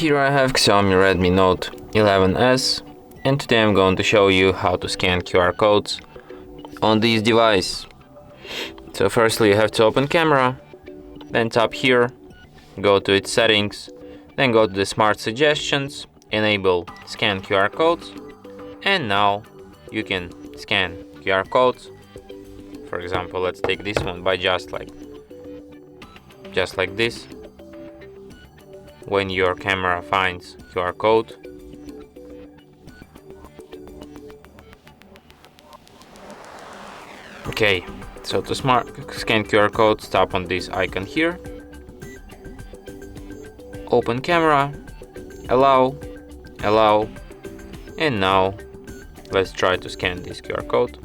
Here I have Xiaomi Redmi Note 11s, and today I'm going to show you how to scan QR codes on this device. So firstly you have to open camera, then tap here, go to its settings, then go to the smart suggestions, enable scan QR codes, and now you can scan QR codes. For example, let's take this one by just like this. When your camera finds QR code, okay, so to scan QR codes, tap on this icon here, open camera, allow, and now let's try to scan this QR code.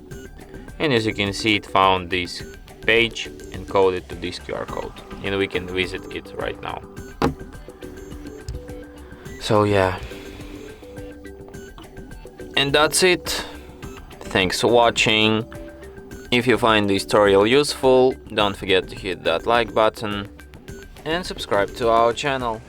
And as you can see, it found this page and coded to this QR code, and we can visit it right now. So yeah, and that's it. Thanks for watching. If you find this tutorial useful, don't forget to hit that like button and subscribe to our channel.